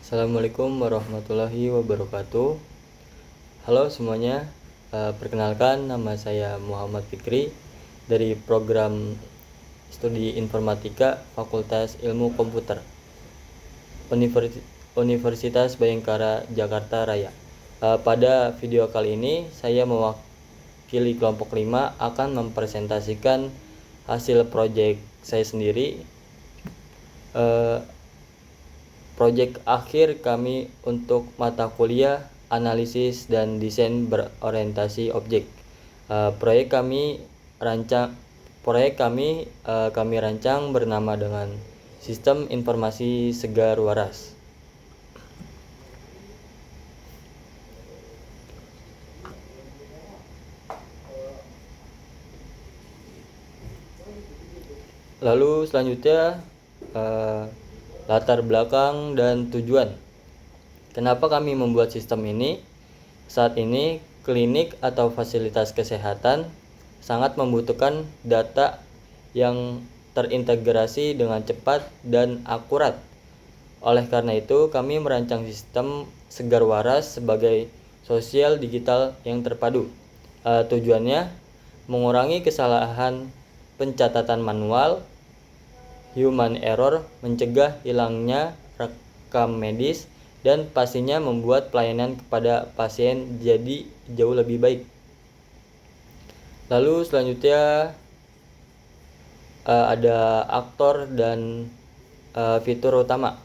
Assalamualaikum warahmatullahi wabarakatuh. Halo semuanya, perkenalkan nama saya Muhammad Fikri dari program studi Informatika Fakultas Ilmu Komputer Universitas Bhayangkara Jakarta Raya. Pada video kali ini saya mewakili kelompok 5 akan mempresentasikan hasil proyek saya sendiri. Proyek akhir kami untuk mata kuliah analisis dan desain berorientasi objek. Proyek kami rancang bernama dengan Sistem Informasi Segar Waras. Lalu selanjutnya latar belakang dan tujuan. Kenapa kami membuat sistem ini? Saat ini klinik atau fasilitas kesehatan sangat membutuhkan data yang terintegrasi dengan cepat dan akurat. Oleh karena itu, kami merancang sistem Segar Waras sebagai sosial digital yang terpadu. Tujuannya mengurangi kesalahan pencatatan manual, human error, mencegah hilangnya rekam medis, dan pastinya membuat pelayanan kepada pasien jadi jauh lebih baik. Lalu selanjutnya ada aktor dan fitur utama.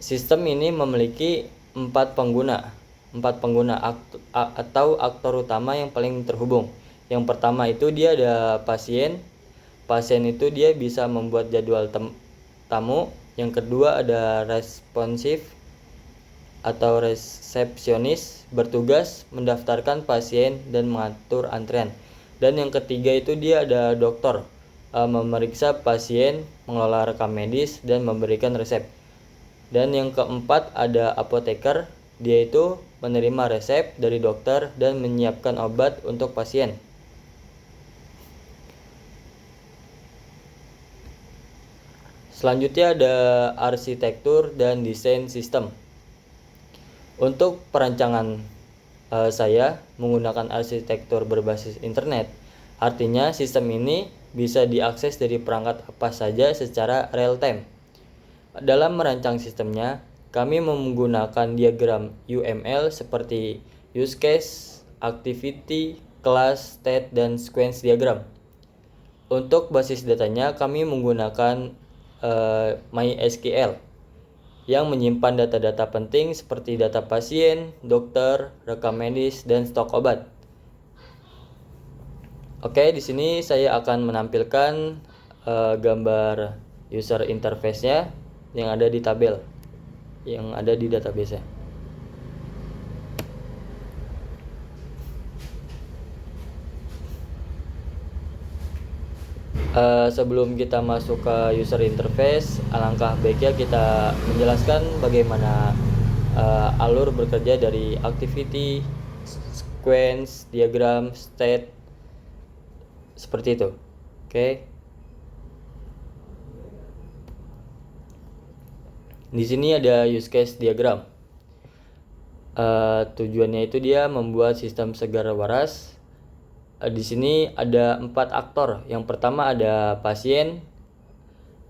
Sistem ini memiliki 4 pengguna atau aktor utama yang paling terhubung. Yang pertama itu dia ada pasien. Pasien itu dia bisa membuat jadwal tamu. Yang kedua ada responsif atau resepsionis, bertugas mendaftarkan pasien dan mengatur antrean. Dan yang ketiga itu dia ada dokter, memeriksa pasien, mengelola rekam medis, dan memberikan resep. Dan yang keempat ada apoteker, dia itu menerima resep dari dokter dan menyiapkan obat untuk pasien. Selanjutnya ada arsitektur dan desain sistem. Untuk perancangan saya menggunakan arsitektur berbasis internet. Artinya sistem ini bisa diakses dari perangkat apa saja secara real time. Dalam merancang sistemnya, kami menggunakan diagram UML seperti use case, activity, class, state, dan sequence diagram. Untuk basis datanya kami menggunakan MySQL yang menyimpan data-data penting seperti data pasien, dokter, rekam medis, dan stok obat. Oke, di sini saya akan menampilkan gambar user interface-nya yang ada di tabel, yang ada di database-nya. Sebelum kita masuk ke user interface, alangkah baiknya kita menjelaskan bagaimana alur bekerja dari activity, sequence, diagram, state, seperti itu. Oke. Di sini ada use case diagram. Tujuannya itu dia membuat sistem Segar Waras. Di sini ada 4 aktor. Yang pertama ada pasien,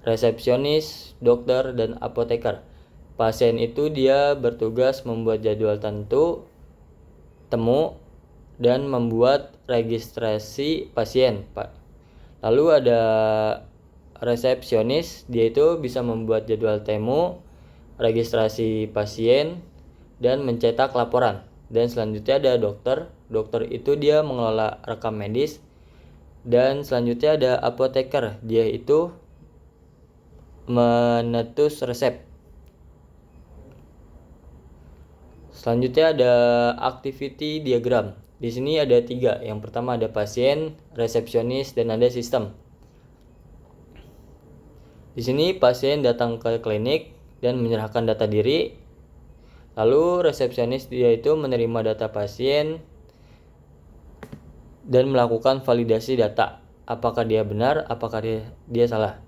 resepsionis, dokter, dan apoteker. Pasien itu dia bertugas membuat jadwal temu dan membuat registrasi pasien, Pak. Lalu ada resepsionis, dia itu bisa membuat jadwal temu, registrasi pasien, dan mencetak laporan. Dan selanjutnya ada dokter. Dokter itu dia mengelola rekam medis. Dan selanjutnya ada apoteker, dia itu menetus resep. Selanjutnya ada activity diagram. Di sini ada 3. Yang pertama ada pasien, resepsionis, dan ada sistem. Di sini pasien datang ke klinik dan menyerahkan data diri. Lalu resepsionis dia itu menerima data pasien dan melakukan validasi data. Apakah dia benar, apakah dia salah.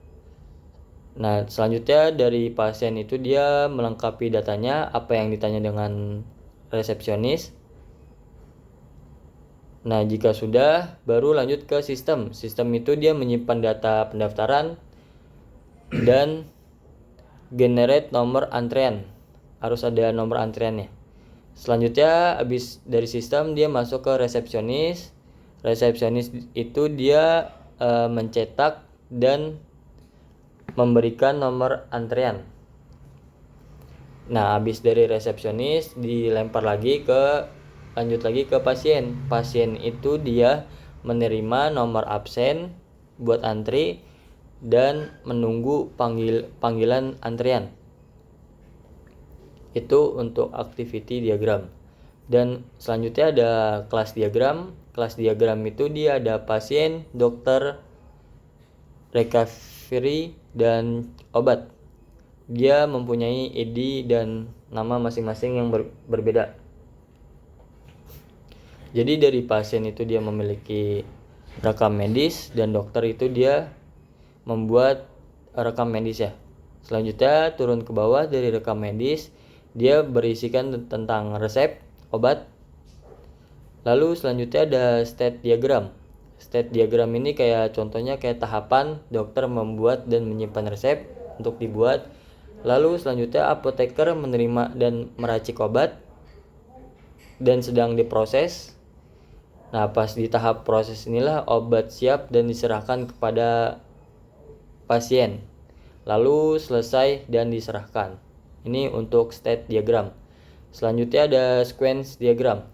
Nah, selanjutnya dari pasien itu dia melengkapi datanya, apa yang ditanya dengan resepsionis. Nah, jika sudah, baru lanjut ke sistem. Sistem itu dia menyimpan data pendaftaran dan generate nomor antrean. Harus ada nomor antreannya. Selanjutnya habis dari sistem dia masuk ke resepsionis. Resepsionis itu dia mencetak dan memberikan nomor antrean. Nah, habis dari resepsionis lanjut lagi ke pasien. Pasien itu dia menerima nomor absen buat antri dan menunggu panggilan antrian. Itu untuk activity diagram. Dan selanjutnya ada kelas diagram. Kelas diagram itu dia ada pasien, dokter, recovery, dan obat. Dia mempunyai ID dan nama masing-masing yang berbeda. Jadi dari pasien itu dia memiliki rekam medis dan dokter itu dia membuat rekam medis ya. Selanjutnya turun ke bawah dari rekam medis, dia berisikan tentang resep obat. Lalu selanjutnya ada state diagram. State diagram ini contohnya kayak tahapan dokter membuat dan menyimpan resep untuk dibuat. Lalu selanjutnya apoteker menerima dan meracik obat dan sedang diproses. Nah, pas di tahap proses inilah obat siap dan diserahkan kepada pasien. Lalu selesai dan diserahkan. Ini untuk state diagram. Selanjutnya ada sequence diagram.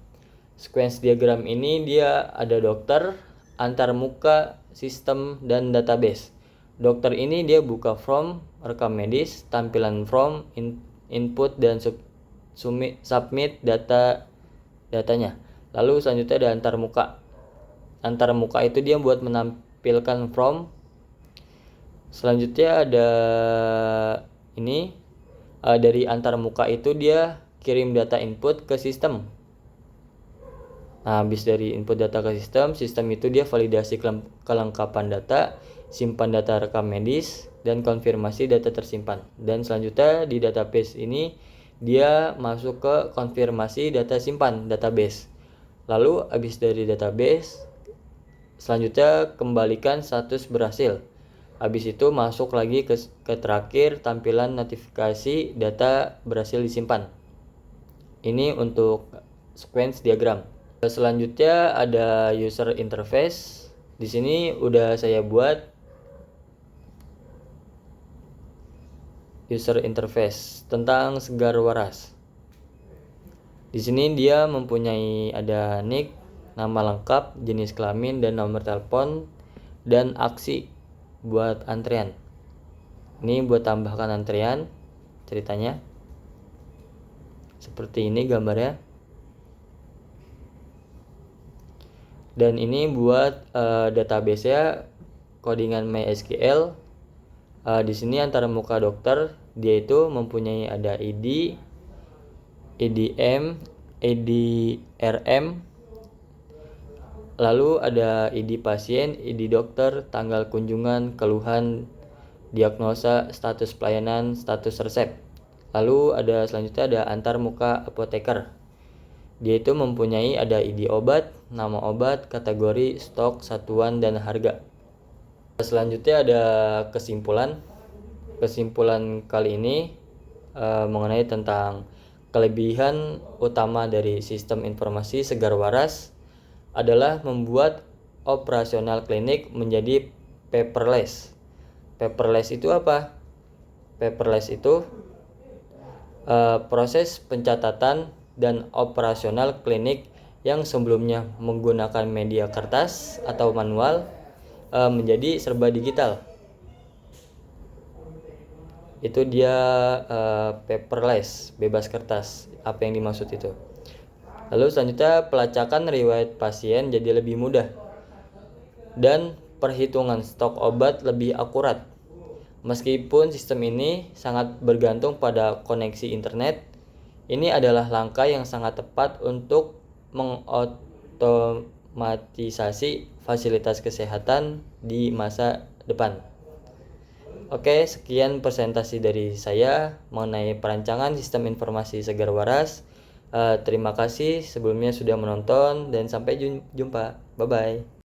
Sequence diagram ini dia ada dokter, antar muka, sistem, dan database. Dokter ini dia buka form, rekam medis, tampilan form, input, dan submit datanya. Lalu selanjutnya ada antar muka. Antar muka itu dia buat menampilkan form. Selanjutnya ada ini dari antar muka itu dia kirim data input ke sistem. Nah, habis dari input data ke sistem itu dia validasi kelengkapan data, simpan data rekam medis, dan konfirmasi data tersimpan. Dan selanjutnya di database ini dia masuk ke konfirmasi data simpan database. Lalu habis dari database, selanjutnya kembalikan status berhasil. Habis itu masuk lagi ke terakhir tampilan notifikasi data berhasil disimpan. Ini untuk sequence diagram. Selanjutnya ada user interface. Di sini udah saya buat user interface tentang Segar Waras. Di sini dia mempunyai ada nick, nama lengkap, jenis kelamin, dan nomor telepon, dan aksi buat antrian. Ini buat tambahkan antrian ceritanya. Seperti ini gambarnya. Dan ini buat database-nya codingan MySQL. Di sini antara muka dokter dia itu mempunyai ada ID, IDM, IDRM, lalu ada ID pasien, ID dokter, tanggal kunjungan, keluhan, diagnosa, status pelayanan, status resep. Lalu ada selanjutnya ada antar muka apoteker. Dia itu mempunyai ada ID obat, nama obat, kategori, stok, satuan, dan harga. Selanjutnya ada kesimpulan. Kesimpulan kali ini mengenai tentang kelebihan utama dari sistem informasi Segar Waras adalah membuat operasional klinik menjadi paperless. Paperless itu apa? Paperless itu proses pencatatan dan operasional klinik yang sebelumnya menggunakan media kertas atau manual menjadi serba digital. Itu dia paperless, bebas kertas. Apa yang dimaksud itu? Lalu selanjutnya pelacakan riwayat pasien jadi lebih mudah dan perhitungan stok obat lebih akurat. Meskipun sistem ini sangat bergantung pada koneksi internet, ini adalah langkah yang sangat tepat untuk mengotomatisasi fasilitas kesehatan di masa depan. Oke, sekian presentasi dari saya mengenai perancangan sistem informasi Segar Waras. Terima kasih sebelumnya sudah menonton dan sampai jumpa. Bye bye.